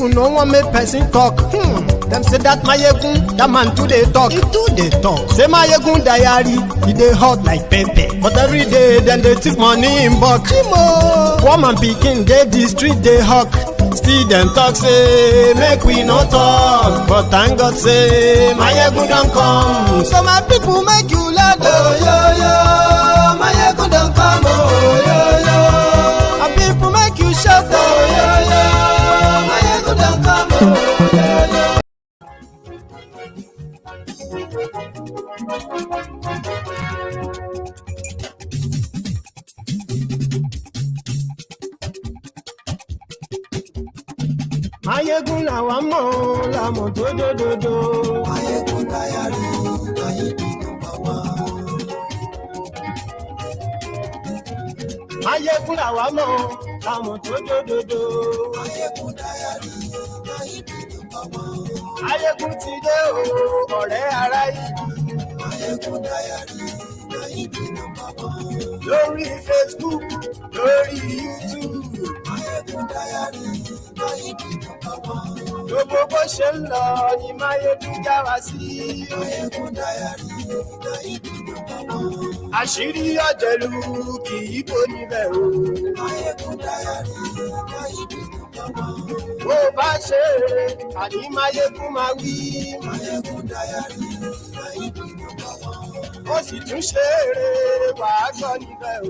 people no one make person talk. Them say that Mayegun, that man too they talk. He too they talk. Say Mayegun diary, he dey hot like pepper. But every day then they take money in bulk. Woman pikin dey the street they hawk. Still them talk say make we no talk. But thank God say Mayegun don't come. So my people make you laugh. Oh yo yo, Mayegun don't come. Oh yo yo, and people make you shout. Oh yo yo, Mayegun don't come. Oh yo yo. Mayegun làwa mọ̀ làmọ̀ tó dòdòdò. Mayegun diary, Mayegun number one. Mayegun làwa mọ̀ làmọ̀ tó dòdòdò. Mayegun diary, Mayegun number one. Mayegun ti dé o, ọ̀rẹ́ ará ìlú. Mayegun diary, Mayegun number one. Lórí Facebook, lórí YouTube. Mayegun diary, Mayegun number one. Gbogbo bó ṣe ń lọ ni Mayegun já wa sí. Mayegun diary, Mayegun number one. Àṣírí ọ̀jẹ̀lú kì í bò níbẹ̀ o. Mayegun diary, Mayegun number one. Bó bá ṣe eré, àní Mayegun máa wí. Mayegun diary, Mayegun number one. Ó sì tún ṣe eré, wàá gbọ́ níbẹ̀ o.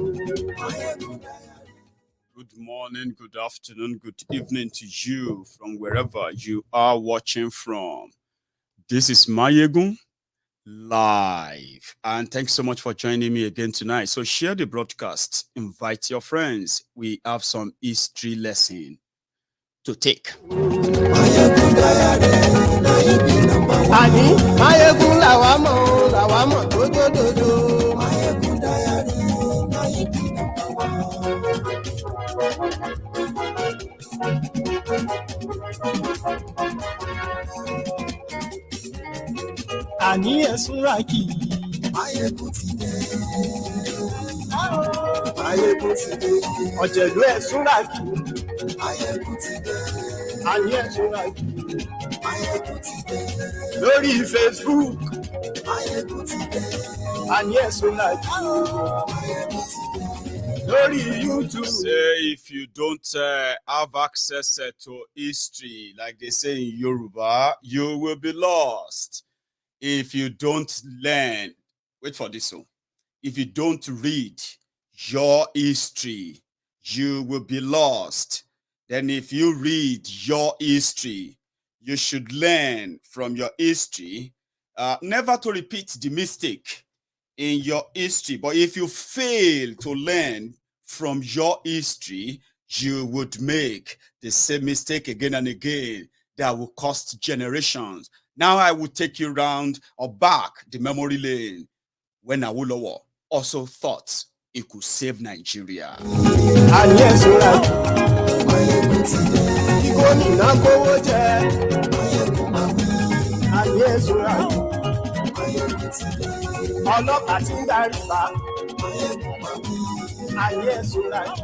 Mayegun diary. Good morning, good afternoon, good evening to you from wherever you are watching from. This is Mayegun live. And thanks so much for joining me again tonight. So share the broadcast, invite your friends. We have some history lesson to take. Àní ẹ̀sùn rákì. Mayegun ti dé. Mayegun ti dé. Ọ̀jẹ̀lú ẹ̀sùn rákì. Mayegun ti dé. Àní ẹ̀sùn rákì. Mayegun ti dé. Lórí Facebook. Mayegun ti dé. Àní ẹ̀sùn rákì. Mayegun ti dé. Lórí YouTube. Say if you don't have access to history, like they say in Yoruba, you will be lost. If you don't learn, wait for this one. If you don't read your history, you will be lost. Then if you read your history, you should learn from your history, never to repeat the mistake in your history. But if you fail to learn from your history, you would make the same mistake again and again that will cost generations. Now I will take you round or back the memory lane when Awolowo also thought he could save Nigeria. Àní ẹ̀sùn rákì. Kí gómìnà kówó jẹ. Àní ẹ̀sùn rákì. Ọlọ́pàá tí ń darí bá. Àní ẹ̀sùn rákì.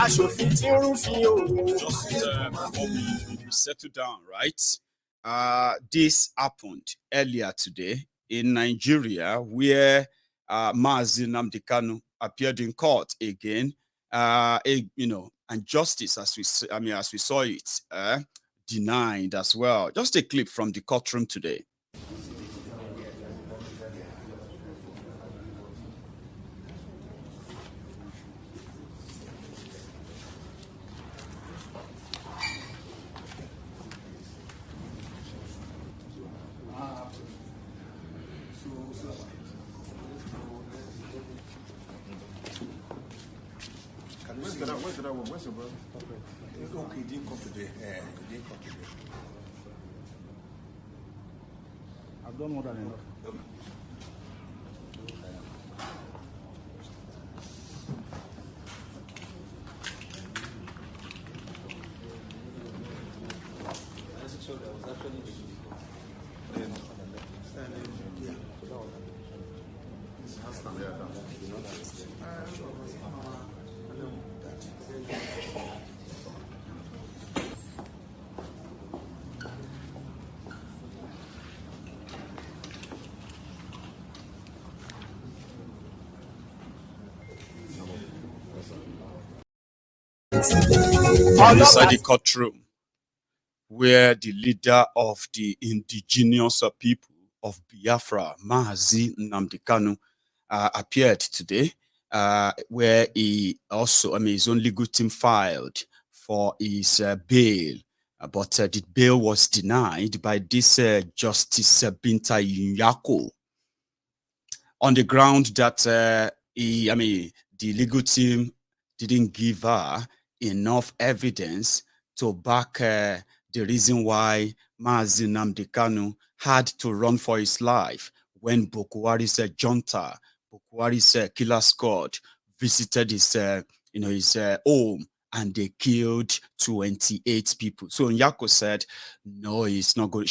Aṣòfin tí ń rúfin òun. Just before we settle down, right? This happened earlier today in Nigeria, where Mazi Nnamdi Kanu appeared in court again. And justice, as we saw it, denied as well. Just a clip from the courtroom today. Where's your brother? Okay, he didn't come today. He didn't come today. I've done more than enough. Okay. inside the courtroom, where the leader of the indigenous people of Biafra, Mazi Nnamdi Kanu, appeared today, where he also, his own legal team filed for his bail, but the bail was denied by this Justice Binta Nyako on the ground that the legal team didn't give her enough evidence to back the reason why Mazi Nnamdi Kanu had to run for his life when Boko Haram's junta, Boko Haram's killer squad visited his home and they killed 28 people. So Nyako said, no, she's not going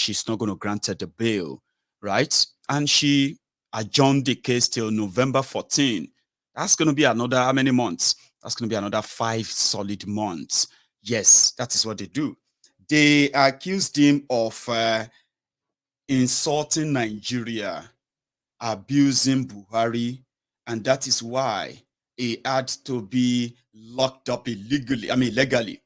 to grant her the bail, right? And she adjourned the case till November 14. That's going to be another, how many months? That's going to be another 5 solid months. Yes, that is what they do. They accused him of insulting Nigeria, abusing Buhari, and that is why he had to be locked up legally.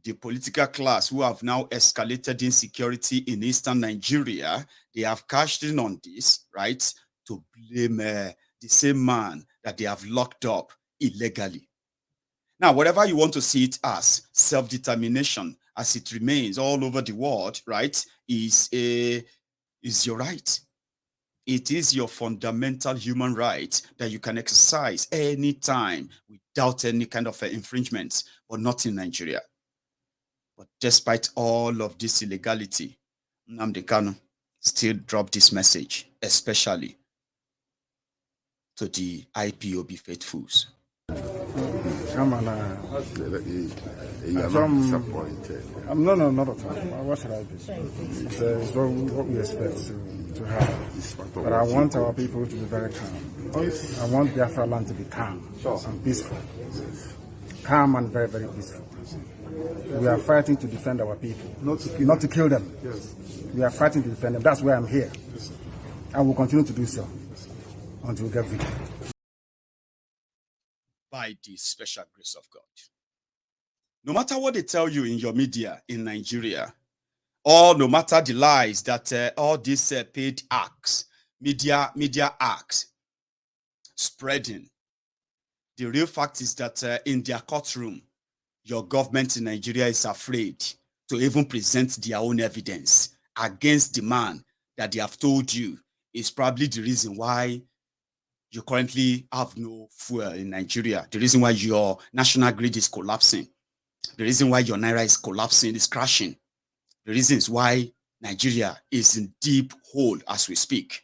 The political class who have now escalated insecurity in eastern Nigeria, they have cashed in on this, right, to blame the same man that they have locked up illegally. Now, whatever you want to see it as, self-determination, as it remains all over the world, right, is your right. It is your fundamental human right that you can exercise anytime without any kind of infringement, but not in Nigeria. But despite all of this illegality, Nnamdi Kanu still dropped this message, especially to the IPOB faithfuls. I'm disappointed. No, not at all. What should I do? It's what we expect to have. But I want our people to be very calm. I want Biafra land to be calm and peaceful. Calm and very, very peaceful. We are fighting to defend our people, not to kill them. Yes. We are fighting to defend them. That's why I'm here. Yes. I will continue to do so until we get victory. By the special grace of God. No matter what they tell you in your media in Nigeria, or no matter the lies that all these paid acts, media acts, spreading, the real fact is that in their courtroom, your government in Nigeria is afraid to even present their own evidence against the man that they have told you is probably the reason why you currently have no fuel in Nigeria, the reason why your national grid is collapsing, the reason why your Naira is collapsing, is crashing, the reasons why Nigeria is in deep hole as we speak.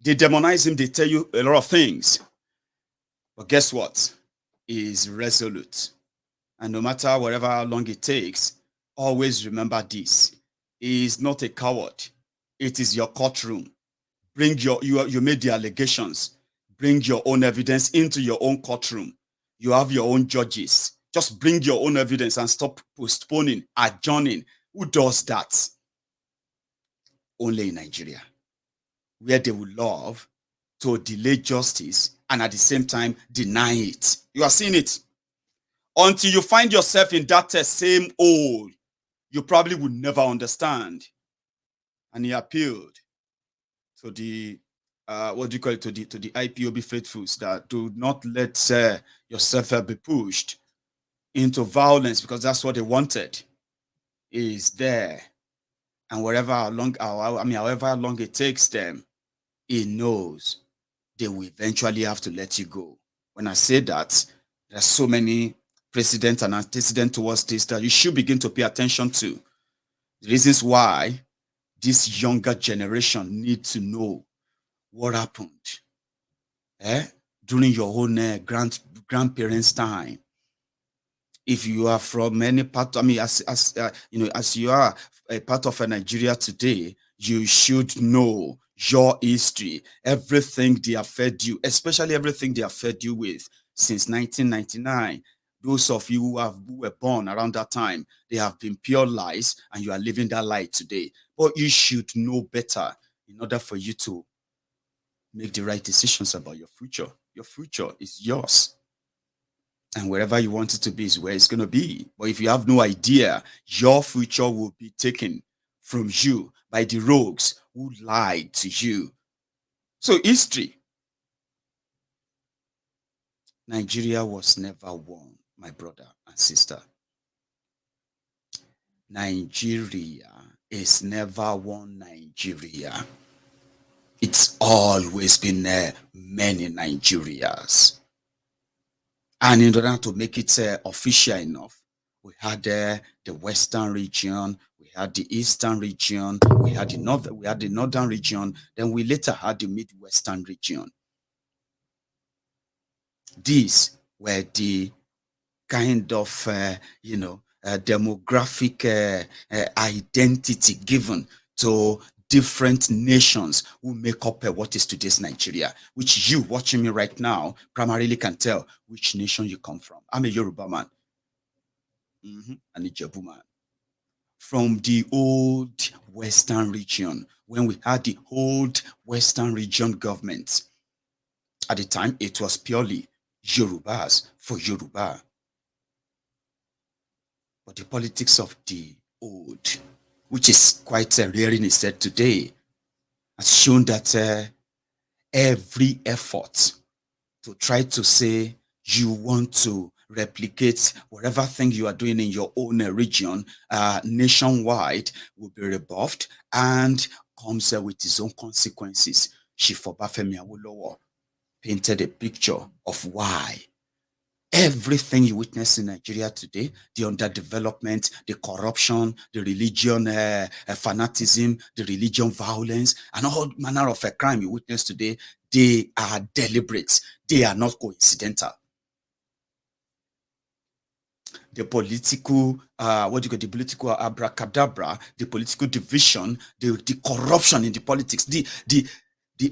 They demonize him, they tell you a lot of things. But guess what? He is resolute. And no matter whatever long it takes, always remember this. He is not a coward. It is your courtroom. Bring you made the allegations. Bring your own evidence into your own courtroom. You have your own judges. Just bring your own evidence and stop postponing, adjourning. Who does that? Only in Nigeria, where they would love to delay justice and at the same time deny it. You are seeing it. Until you find yourself in that same hole, you probably would never understand. And he appealed to the to the IPOB faithfuls that do not let yourself be pushed into violence, because that's what they wanted. Is there, and however long it takes them, he knows they will eventually have to let you go. When I say that, there are so many precedent and antecedent towards this that you should begin to pay attention to. The reasons why this younger generation need to know what happened during your own grandparents' time. If you are from any part, as you are a part of Nigeria today, you should know your history, everything they have fed you, especially everything they have fed you with since 1999. Those of you who were born around that time, they have been pure lies, and you are living that lie today. But you should know better in order for you to make the right decisions about your future. Your future is yours. And wherever you want it to be is where it's going to be. But if you have no idea, your future will be taken from you by the rogues who lied to you. So history. Nigeria was never won, my brother and sister. Nigeria is never one Nigeria. It's always been many Nigerias. And in order to make it official enough, we had the western region, we had the eastern region, we had the northern region, then we later had the midwestern region. These were the kind of demographic identity given to different nations who make up what is today's Nigeria, which you watching me right now primarily can tell which nation you come from. I'm a Yoruba man, an Ijebu man. From the old Western region, when we had the old Western region government, at the time it was purely Yorubas for Yoruba. But the politics of the old, which is quite rearing itself today, has shown that every effort to try to say you want to replicate whatever thing you are doing in your own region nationwide will be rebuffed and comes with its own consequences. Chief Obafemi Awolowo painted a picture of why everything you witness in Nigeria today, the underdevelopment, the corruption, the religion fanaticism, the religion violence, and all manner of crime you witness today, they are deliberate. They are not coincidental. The political, the political abracadabra, the political division, the corruption in the politics, the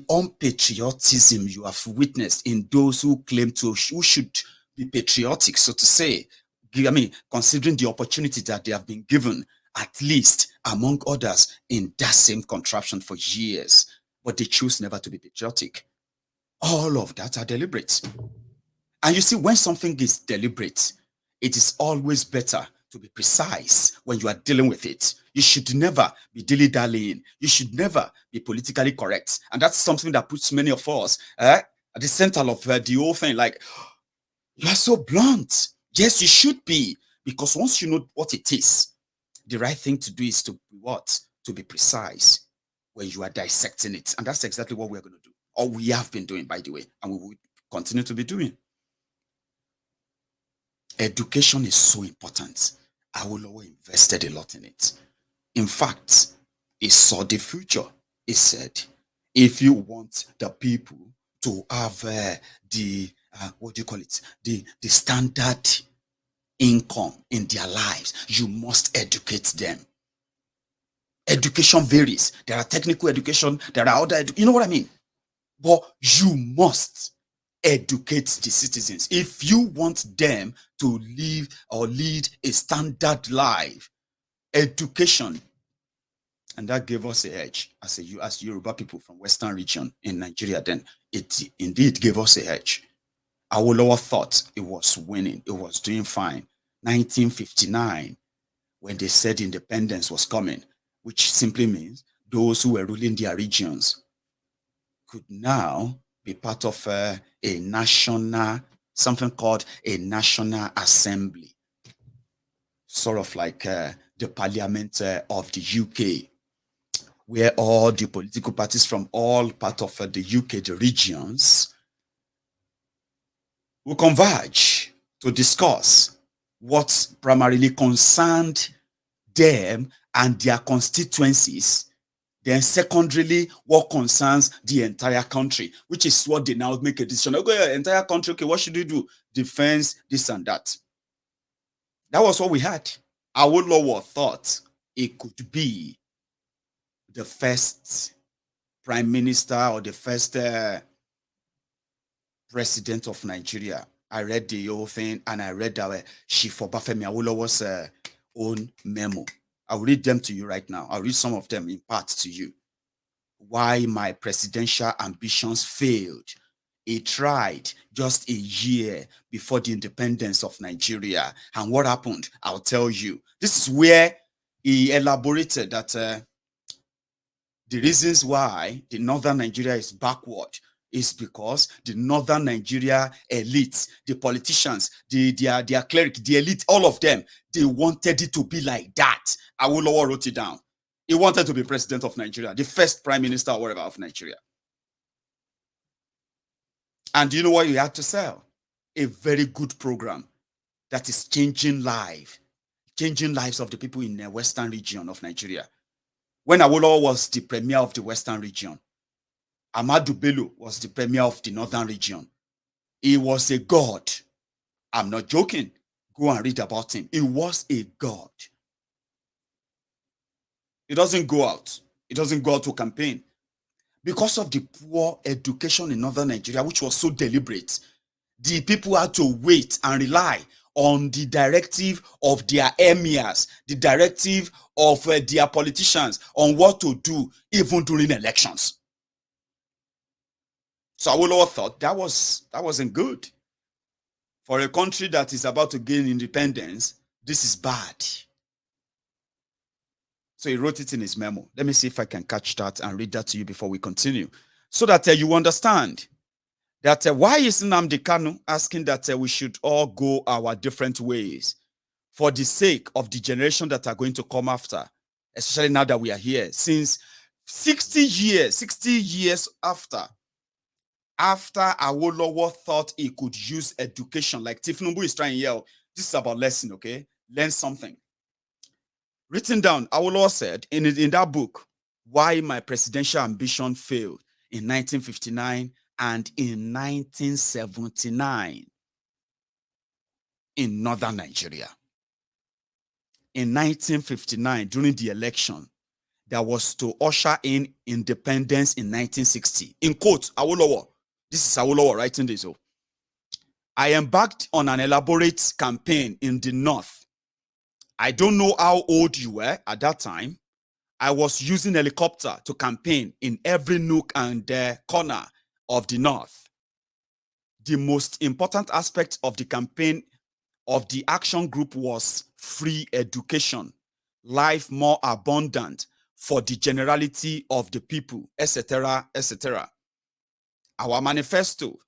unpatriotism you have witnessed in those who claim to, who should be patriotic, so to say. I mean, considering the opportunity that they have been given, at least among others, in that same contraption for years, but they choose never to be patriotic. All of that are deliberate. And you see, when something is deliberate, it is always better to be precise when you are dealing with it. You should never be dilly-dallying. You should never be politically correct. And that's something that puts many of us at the center of the whole thing. Like, you are so blunt. Yes, you should be. Because once you know what it is, the right thing to do is to be what? To be precise when you are dissecting it. And that's exactly what we're going to do. Or we have been doing, by the way. And we will continue to be doing. Education is so important. Awolowo invested a lot in it. In fact, he saw the future. He said, if you want the people to have the standard income in their lives, you must educate them. Education varies. There are technical education, there are other, you know what I mean? But you must educate the citizens if you want them to live or lead a standard life. Education. And that gave us a edge as Yoruba people from Western region in Nigeria. Then it indeed gave us a edge. Awolowo thought it was winning, it was doing fine. 1959, when they said independence was coming, which simply means those who were ruling their regions could now be part of a national, something called a National Assembly, sort of like the Parliament of the UK, where all the political parties from all parts of the UK, the regions, will converge to discuss what primarily concerned them and their constituencies. Then secondarily, what concerns the entire country, which is what they now make a decision. Okay, entire country, okay, what should we do? Defense, this and that. That was what we had. Awolowo thought it could be the first prime minister or the first president of Nigeria. I read the whole thing and I read Chief Obafemi Awolowo's own memo. I'll read them to you right now. I'll read some of them in part to you. Why my presidential ambitions failed He tried just a year before the independence of Nigeria. And what happened? I'll tell you. This is where he elaborated that the reasons why the northern Nigeria is backward is because the northern Nigeria elites, the politicians, their cleric, the elite, all of them, they wanted it to be like that. Awolowo wrote it down. He wanted to be president of Nigeria, the first prime minister or whatever of Nigeria. And do you know what you had to sell? A very good program that is changing lives of the people in the western region of Nigeria. When Awolowo was the premier of the western region, Ahmadu Bello was the premier of the northern region. He was a god. I'm not joking. Go and read about him. He was a god. He doesn't go out. He doesn't go out to campaign. Because of the poor education in northern Nigeria, which was so deliberate, the people had to wait and rely on the directive of their emirs, the directive of their politicians on what to do even during elections. So Awolowo thought that wasn't good. For a country that is about to gain independence, this is bad. So he wrote it in his memo. Let me see if I can catch that and read that to you before we continue, so that you understand that why is Nnamdi Kanu asking that we should all go our different ways for the sake of the generation that are going to come after, especially now that we are here, since 60 years after Awolowo thought he could use education, like Tifnumbu is trying to yell, this is about lesson, okay? Learn something. Written down, Awolowo said in that book, Why My Presidential Ambition Failed in 1959 and in 1979 in northern Nigeria. In 1959, during the election, that was to usher in independence in 1960. In quote, Awolowo, this is Awolowo writing this. I embarked on an elaborate campaign in the north. I don't know how old you were at that time. I was using helicopter to campaign in every nook and corner of the north. The most important aspect of the campaign of the action group was free education, life more abundant for the generality of the people, etc., etc. Our manifesto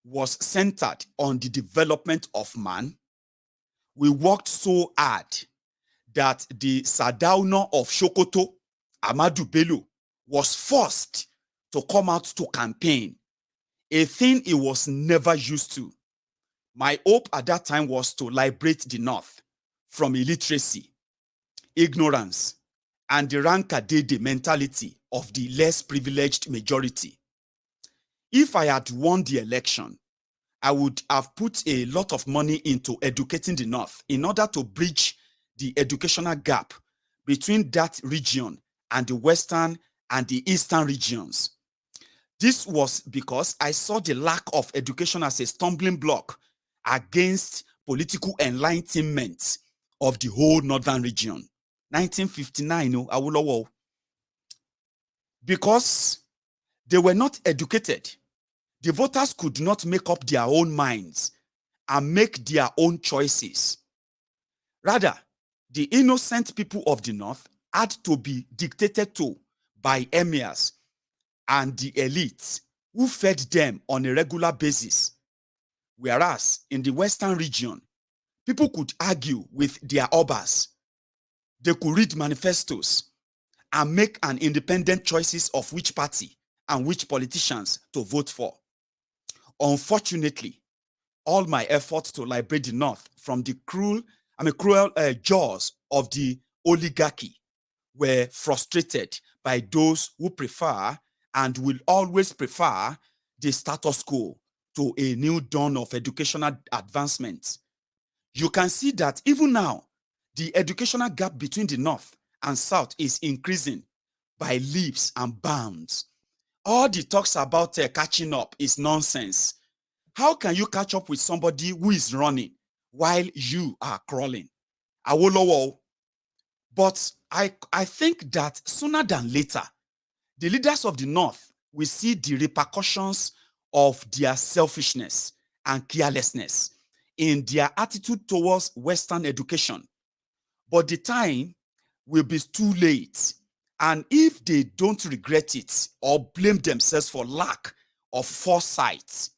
was centered on the development of man. We worked so hard that the Sardauna of Sokoto, Ahmadu Bello, was forced to come out to campaign, a thing he was never used to. My hope at that time was to liberate the North from illiteracy, ignorance, and the rank-a-day mentality of the less privileged majority. If I had won the election, I would have put a lot of money into educating the North in order to bridge the educational gap between that region and the western and the eastern regions. This was because I saw the lack of education as a stumbling block against political enlightenment of the whole northern region. 1959, Awolowo. Because they were not educated, the voters could not make up their own minds and make their own choices. Rather, the innocent people of the North had to be dictated to by emirs and the elites who fed them on a regular basis. Whereas in the western region, people could argue with their obas. They could read manifestos and make an independent choices of which party and which politicians to vote for. Unfortunately, all my efforts to liberate the North from the cruel jaws of the oligarchy were frustrated by those who prefer and will always prefer the status quo to a new dawn of educational advancement. You can see that even now, the educational gap between the North and South is increasing by leaps and bounds. All the talks about catching up is nonsense. How can you catch up with somebody who is running while you are crawling? Awolowo. But I think that sooner than later, the leaders of the North will see the repercussions of their selfishness and carelessness in their attitude towards Western education. But the time will be too late. And if they don't regret it or blame themselves for lack of foresight,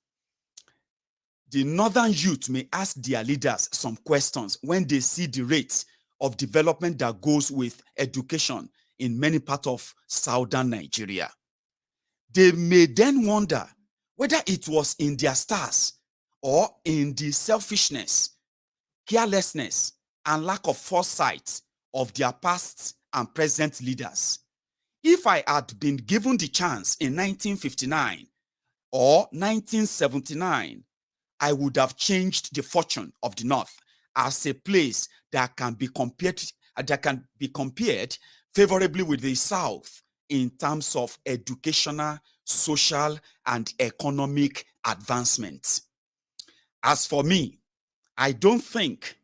the northern youth may ask their leaders some questions when they see the rate of development that goes with education in many parts of southern Nigeria. They may then wonder whether it was in their stars or in the selfishness, carelessness, and lack of foresight of their past and present leaders. If I had been given the chance in 1959 or 1979, I would have changed the fortune of the North as a place that can be compared favorably with the South in terms of educational, social, and economic advancement. As for me, I don't think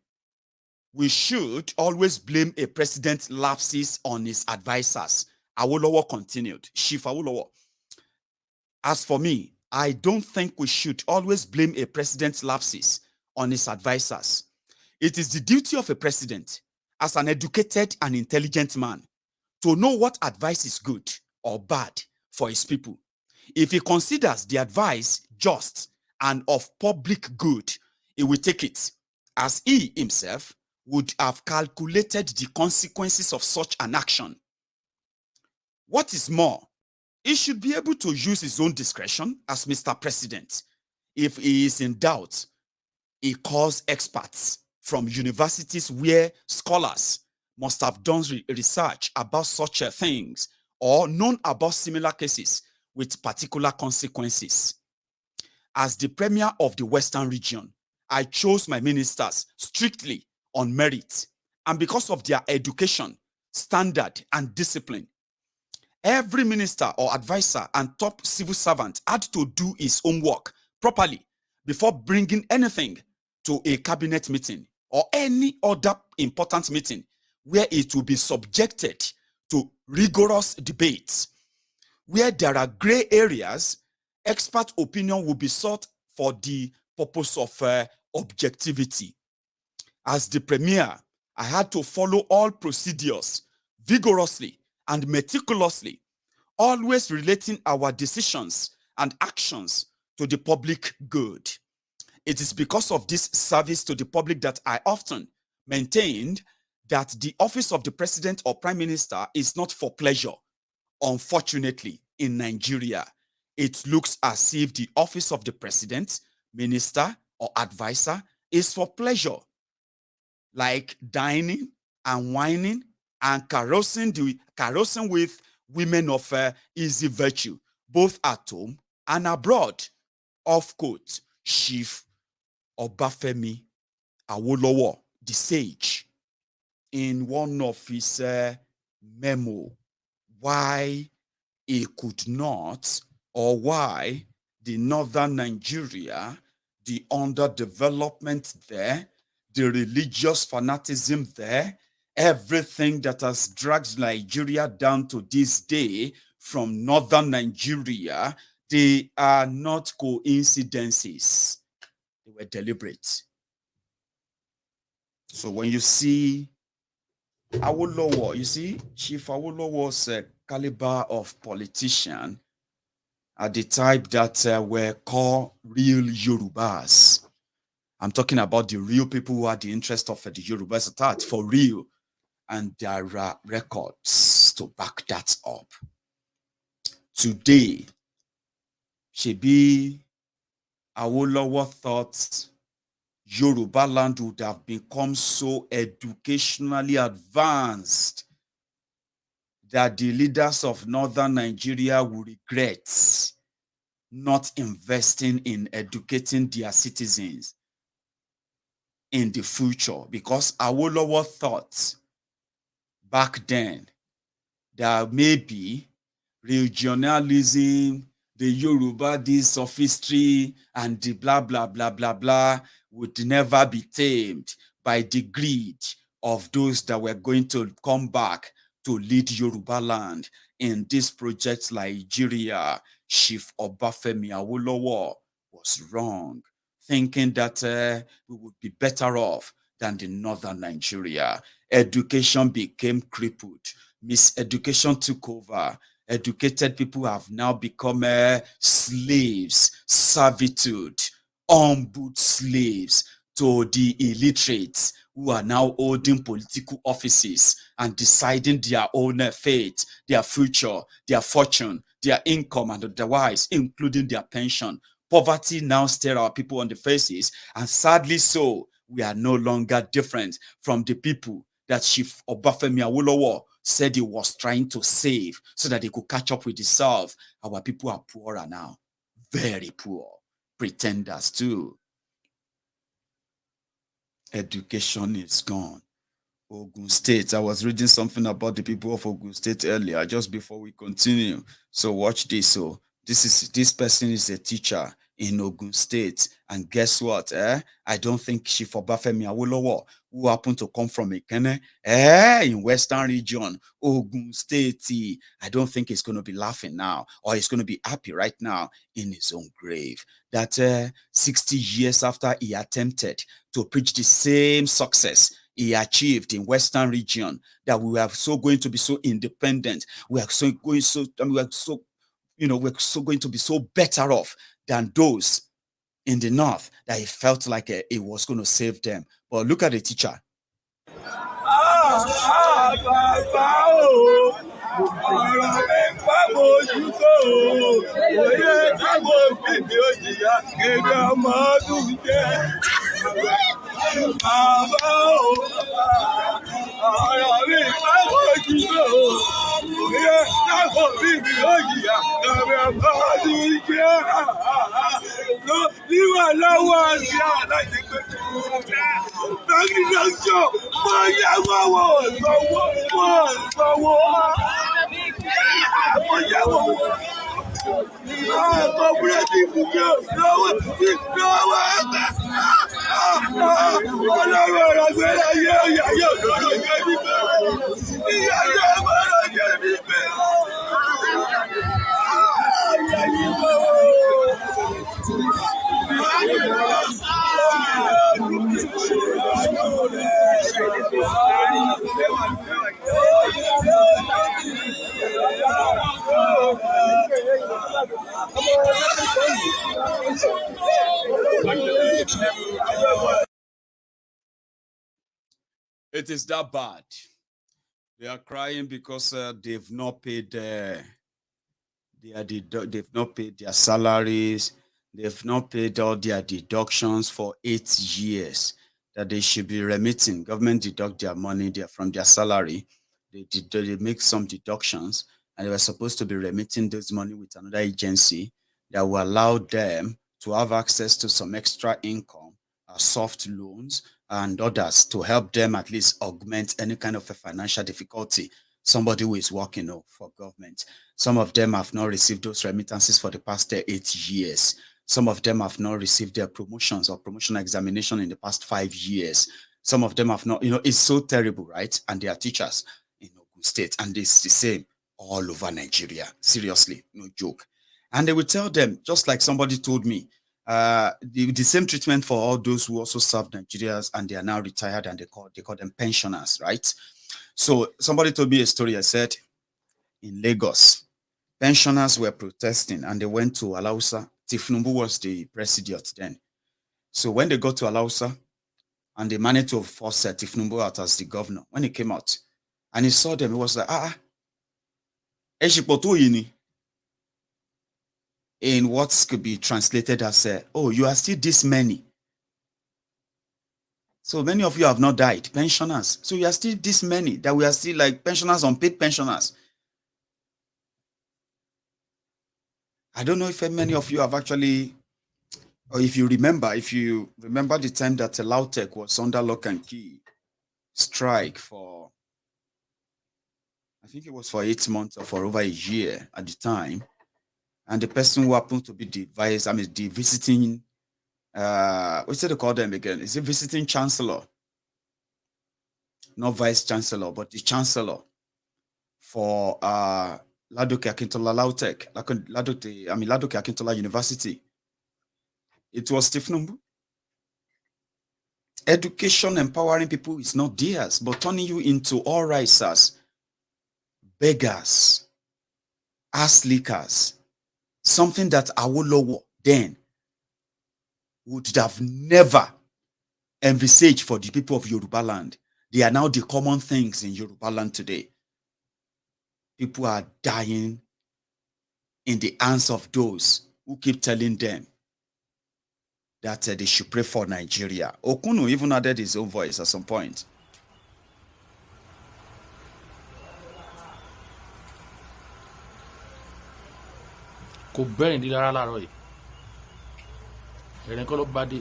we should always blame a president's lapses on his advisors. Awolowo continued. Chief Awolowo. As for me, I don't think we should always blame a president's lapses on his advisors. It is the duty of a president, as an educated and intelligent man, to know what advice is good or bad for his people. If he considers the advice just and of public good, he will take it, as he himself would have calculated the consequences of such an action. What is more, he should be able to use his own discretion as Mr. President. If he is in doubt, he calls experts from universities where scholars must have done research about such things or known about similar cases with particular consequences. As the premier of the Western region, I chose my ministers strictly on merit and because of their education, standard, and discipline. Every minister or advisor and top civil servant had to do his homework properly before bringing anything to a cabinet meeting or any other important meeting where it will be subjected to rigorous debates. Where there are gray areas, expert opinion will be sought for the purpose of objectivity. As the premier, I had to follow all procedures vigorously and meticulously, always relating our decisions and actions to the public good. It is because of this service to the public that I often maintained that the office of the president or prime minister is not for pleasure. Unfortunately, in Nigeria, it looks as if the office of the president, minister, or advisor is for pleasure, like dining and wining and carousing with women of easy virtue, both at home and abroad. Off quote, Chief Obafemi Awolowo, the sage, in one of his memo, why he could not, or why the northern Nigeria, the underdevelopment there, the religious fanaticism there, everything that has dragged Nigeria down to this day from northern Nigeria, they are not coincidences. They were deliberate. So when you see Awolowo, you see Chief Awolowo's caliber of politician are the type that were called real Yorubas. I'm talking about the real people who are the interest of the Yorubas at heart, for real. And there are records to back that up. Today, Shebi Awolowo thought Yoruba land would have become so educationally advanced that the leaders of northern Nigeria would regret not investing in educating their citizens in the future, because Awolowo thought back then that maybe regionalism, the Yoruba, the sophistry, and the blah, blah, blah, blah, blah would never be tamed by the greed of those that were going to come back to lead Yoruba land in this project Nigeria, Chief Obafemi Awolowo was wrong, thinking that we would be better off than the northern Nigeria. Education became crippled. Miseducation took over. Educated people have now become slaves, servitude, humbled slaves to the illiterates who are now holding political offices and deciding their own fate, their future, their fortune, their income, and otherwise, including their pension. Poverty now stares our people on the faces, and sadly so, we are no longer different from the people that Chief Obafemi Awolowo said he was trying to save so that he could catch up with himself. Our people are poorer now, very poor, pretenders too. Education is gone. Ogun State. I was reading something about the people of Ogun State earlier, just before we continue. So watch this. So this person is a teacher in Ogun State, and guess what? I don't think Chief Obafemi Awolowo, who happened to come from Ikene, in Western region, Ogun State, I don't think he's going to be laughing now, or he's going to be happy right now in his own grave. That 60 years after he attempted to preach the same success he achieved in Western region, that we are so going to be so independent, we are so going to be so better off than those in the north, that he felt like it was going to save them. But look at the teacher. It is that bad. They are crying because they've not paid they've not paid their salaries. They've not paid all their deductions for 8 years that they should be remitting. Government deduct their money from their salary. They make some deductions, and they were supposed to be remitting this money with another agency that will allow them to have access to some extra income, soft loans, and others to help them at least augment any kind of a financial difficulty somebody who is working for government. Some of them have not received those remittances for the past 8 years. Some of them have not received their promotions or promotion examination in the past 5 years. Some of them have not, it's so terrible, right? And they are teachers in Ogun State, and it's the same all over Nigeria. Seriously, no joke. And they will tell them, just like somebody told me, the same treatment for all those who also served Nigerians and they are now retired, and they call them pensioners, right? So somebody told me a story. I said, in Lagos, pensioners were protesting and they went to Alausa. Tifnumbu was the president then. So when they got to Alausa, and they managed to force Tifnumbu out as the governor, when he came out and he saw them, he was like, in what could be translated as, oh, you are still this many. So many of you have not died, pensioners. So you are still this many, that we are still like pensioners, unpaid pensioners. I don't know if many of you have actually, or if you remember the time that Lautech was under lock and key strike for, I think it was for 8 months or for over a year at the time. And the person who happened to be the visiting, what's it call them again? Is it visiting chancellor? Not vice chancellor, but the chancellor. for Ladoke Akintola Lautech, Ladoke Akintola University. It was Steve Numbu. Education empowering people is not theirs, but turning you into all risers, beggars, ass lickers, something that Awolowo then would have never envisaged for the people of Yoruba land. They are now the common things in Yoruba land today. People are dying in the hands of those who keep telling them that they should pray for Nigeria. Okunu even added his own voice at some point. Kò bẹ́ẹ̀ ní lára láàárọ̀ yìí. Ẹ̀rín kọ́ ló bá dé.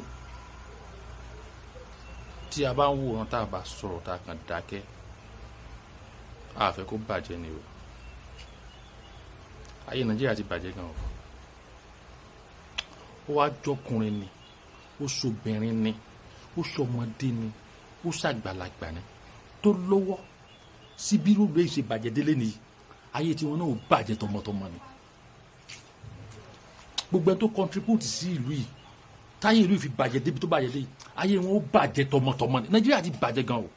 Tí a bá ń wòran tá a bá sọ̀rọ̀ tá a kàn dákẹ́, a fẹ́ kó bàjẹ́ ni o. Ayé Nàìjíríà ti bàjẹ́ gan o. Ó wá jọkùnrin ni, ó ṣobìnrin ni, ó ṣọmọdé ni, ó ṣàgbàlagbà ni, tó lówó sí bí rúgbé ṣe bàjẹ́ délé ni ayé tí wọn náà ò bàjẹ́ tọmọtọmọ ni. Gbogbo ẹni tó contribute sí ìlú yìí táyé ìlú fi bàjẹ́ débi tó bàjẹ́ dé ayé wọn ó bàjẹ́ tọmọtọmọ ni. Nàìjíríà ti bàjẹ́ gan o,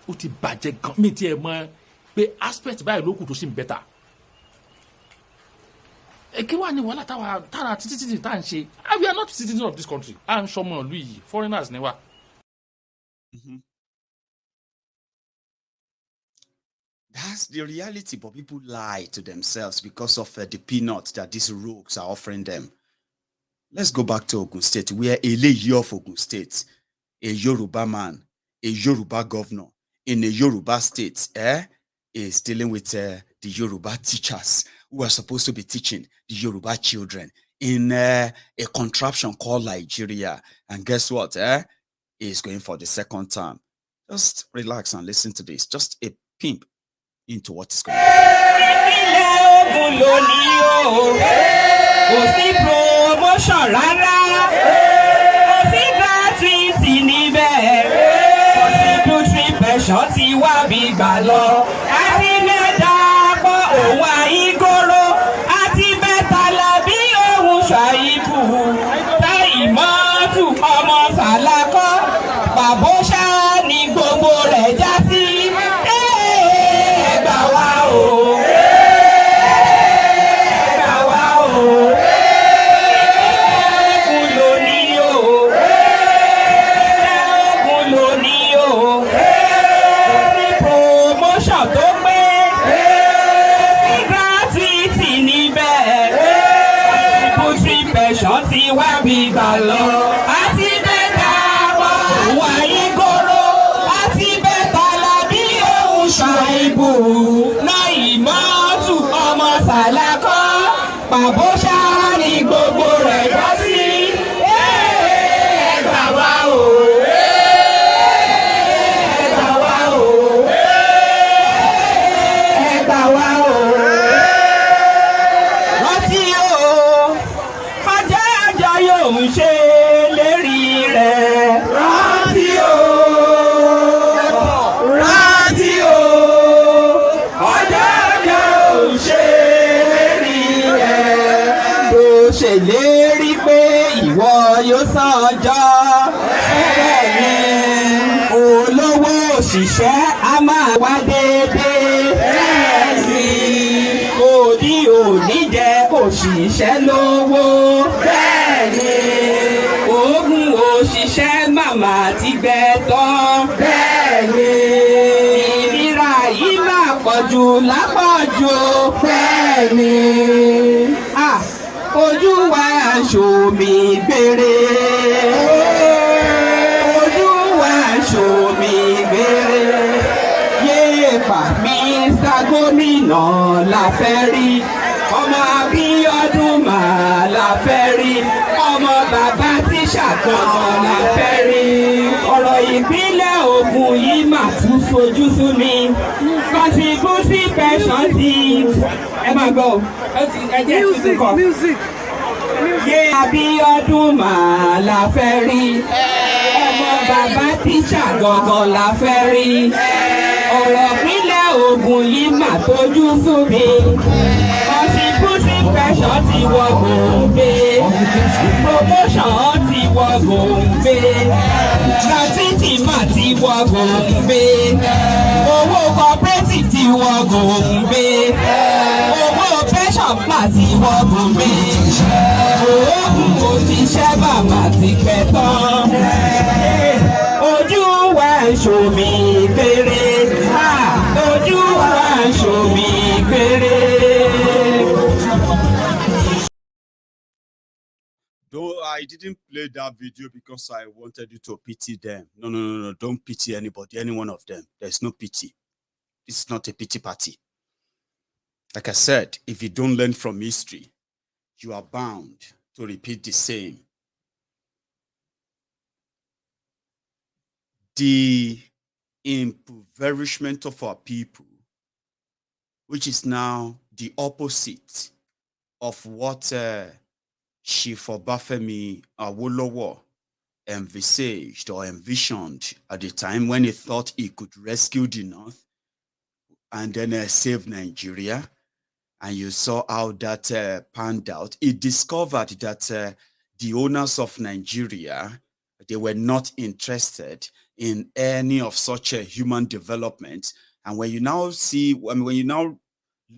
ó ti bàjẹ́ gan. Mi ti ẹ̀ mọ̀ pé aspect báyìí ló kù tó sì ń bẹ́tà. Kí wàá ní wàhálà tára títí tá à ń ṣe? We are not citizens of this country. À ń sọmọ ìlú yìí, foreigners ni wá. That's the reality, but people lie to themselves because of the peanuts that these rogues are offering them. Let's go back to Ogun State, where Eleyi of Ogun State, a Yoruba man, a Yoruba governor in a Yoruba state, is dealing with the Yoruba teachers who are supposed to be teaching the Yoruba children in a contraption called Nigeria. And guess what? He's going for the second term. Just relax and listen to this. Just a pimp into what is going on. Ṣèlérí pé ìwọ yóò sanjọ́. Bẹ́ẹ̀ni olówó òṣìṣẹ́ a máa wá déédéé. Bẹ́ẹ̀ni òdì òní jẹ́ òṣìṣẹ́ lówó. Bẹ́ẹ̀ni ogún òṣìṣẹ́ màmá ti gbẹ tán. Bẹ́ẹ̀ni ìnira yìí máa pọ̀jù lápọ̀jù. Bẹ́ẹ̀ni ojú wa ṣòmí gbére. Ojú wa ṣòmí gbére. Yéèpà Mr. Gómìnà la fẹ́ rí. Ọmọ Abíọ́dún mà la fẹ́ rí. Ọmọ bàbá tíṣà kan la fẹ́ rí. Ọ̀rọ̀ ìpínlẹ̀ Ògùn yìí mà tún fojú sú mi. Contributory pension ti ẹ máa gbọ́ ẹ jẹ́ tuntun kan. Yé Abíọ́dún mà la fẹ́ rí. Ọmọ bàbá tíṣà gangan la fẹ́ rí. Ọ̀rọ̀ ìpínlẹ̀ oògùn yìí mà tójú sú mi. Contributing pressure ti wọ gòǹgbé. Promotion ti wọ gòǹgbé. Gratuity mà ti wọ gòǹgbé. Owó cooperative ti wọ gòǹgbé. Owó pension mà ti wọ gòǹgbé. Oògùn òṣìṣẹ́ bàbá ti pẹ́ tán. Ojú wa ń ṣomi kéré. Ojú wa ń ṣomi kéré. Though I didn't play that video because I wanted you to pity them. No, no, no, no. Don't pity anybody, any one of them. There's no pity. This is not a pity party. Like I said, if you don't learn from history, you are bound to repeat the same. The impoverishment of our people, which is now the opposite of what Chief Obafemi Awolowo envisaged or envisioned at the time when he thought he could rescue the North and then save Nigeria. And you saw how that panned out. He discovered that the owners of Nigeria, they were not interested in any of such a human development. And when you now see, when you now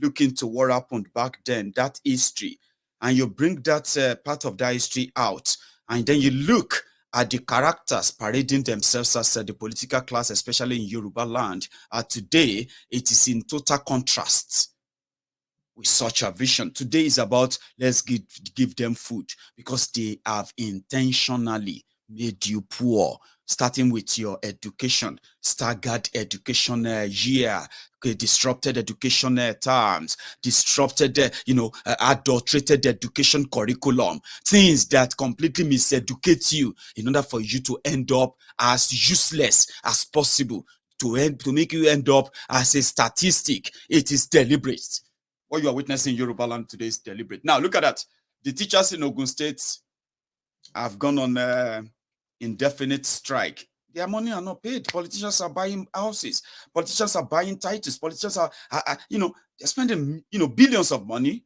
look into what happened back then, that history, and you bring that part of that history out, and then you look at the characters parading themselves as the political class, especially in Yoruba land, today, it is in total contrast with such a vision. Today is about let's give them food because they have intentionally made you poor, starting with your education, staggered education year, disrupted education terms, disrupted, adulterated education curriculum, things that completely miseducate you in order for you to end up as useless as possible, to make you end up as a statistic. It is deliberate. What you are witnessing in Yoruba land today is deliberate. Now, look at that. The teachers in Ogun State have gone on indefinite strike. Their money are not paid. Politicians are buying houses. Politicians are buying titles. Politicians are they're spending, billions of money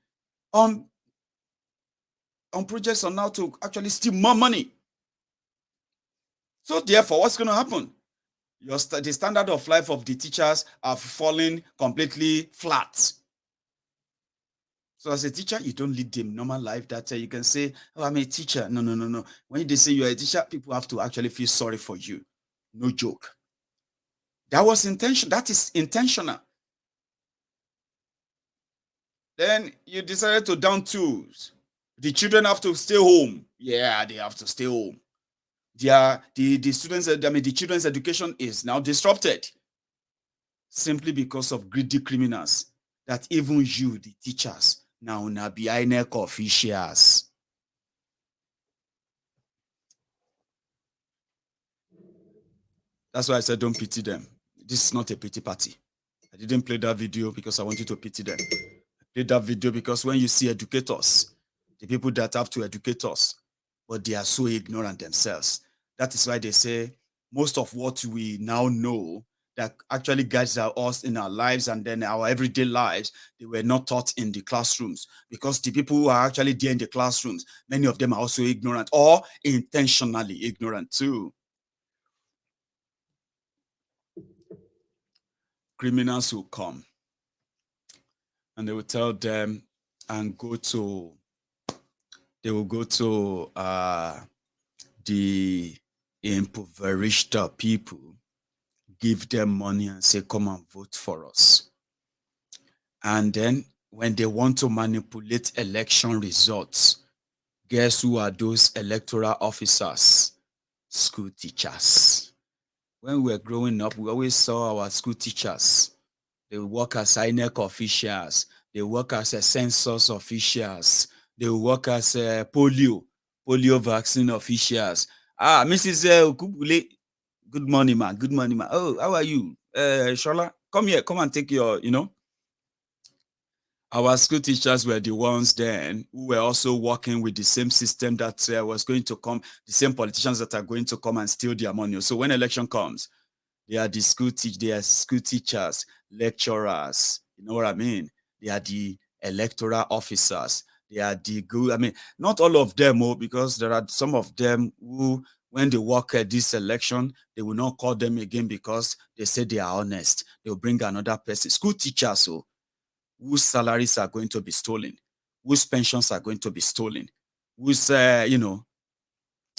on projects on how to actually steal more money. So therefore, what's going to happen? The standard of life of the teachers are falling completely flat. So as a teacher, you don't lead the normal life that you can say, oh, I'm a teacher. No, no, no, no. When they say you're a teacher, people have to actually feel sorry for you. No joke. That was intention. That is intentional. Then you decided to down tools. The children have to stay home. Yeah, they have to stay home. The children's education is now disrupted simply because of greedy criminals that even you, the teachers, now be INEC officials. That's why I said don't pity them. This is not a pity party. I didn't play that video because I want you to pity them. I played that video because when you see educators, the people that have to educate us, but they are so ignorant themselves. That is why they say most of what we now know that actually guides us in our lives and then our everyday lives, they were not taught in the classrooms, because the people who are actually there in the classrooms, many of them are also ignorant or intentionally ignorant too. Criminals will come and they will tell them and they will go to the impoverished people, give them money and say, come and vote for us. And then when they want to manipulate election results, guess who are those electoral officers? School teachers. When we were growing up, we always saw our school teachers. They work as INEC officials. They work as census officials. They work as polio vaccine officials. Mrs. Okubule, good morning, ma. Good morning, ma. Oh, how are you? Shola, come here. Come and take your, Our school teachers were the ones then who were also working with the same system that was going to come, the same politicians that are going to come and steal their money. So when election comes, They are the they are school teachers, lecturers. You know what I mean? They are the electoral officers. They are the good. I mean, not all of them, because there are some of them who, when they work at this election, they will not call them again because they say they are honest. They will bring another person. School teachers, whose salaries are going to be stolen, whose pensions are going to be stolen, whose,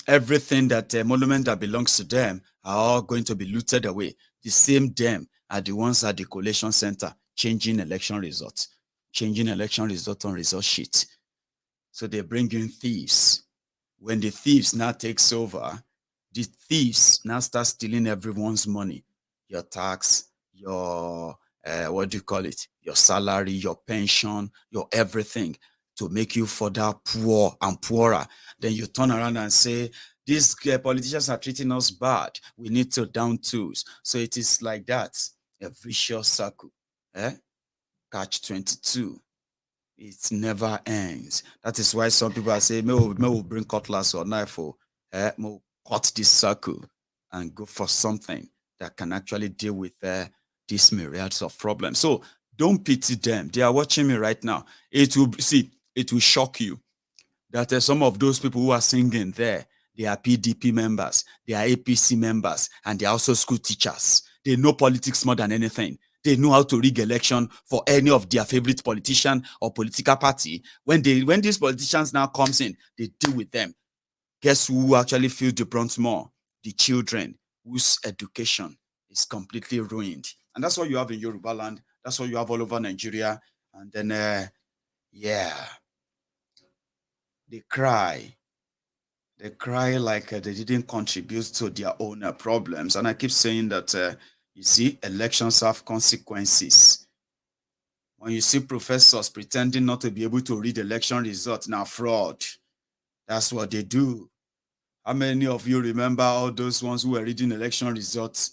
everything that monument that belongs to them are all going to be looted away. The same them are the ones at the collation center changing election results on result sheet. So they bring in thieves. When the thieves now takes over, the thieves now start stealing everyone's money, your tax, your what do you call it, your salary, your pension, your everything, to make you further poor and poorer. Then you turn around and say, these politicians are treating us bad. We need to down tools. So it is like that, a vicious circle. Catch 22. It never ends. That is why some people are saying, may we bring cutlass or knife, may we cut this circle and go for something that can actually deal with these myriads of problems. So don't pity them. They are watching me right now. It will shock you that some of those people who are singing there, they are PDP members, they are APC members, and they are also school teachers. They know politics more than anything. They know how to rig election for any of their favorite politician or political party. When these politicians now comes in, they deal with them. Guess who actually feels the brunt more? The children whose education is completely ruined. And that's what you have in Yoruba land. That's what you have all over Nigeria. And then, they cry. They cry like they didn't contribute to their own problems. And I keep saying that, you see, elections have consequences. When you see professors pretending not to be able to read election results, now fraud. That's what they do. How many of you remember all those ones who were reading election results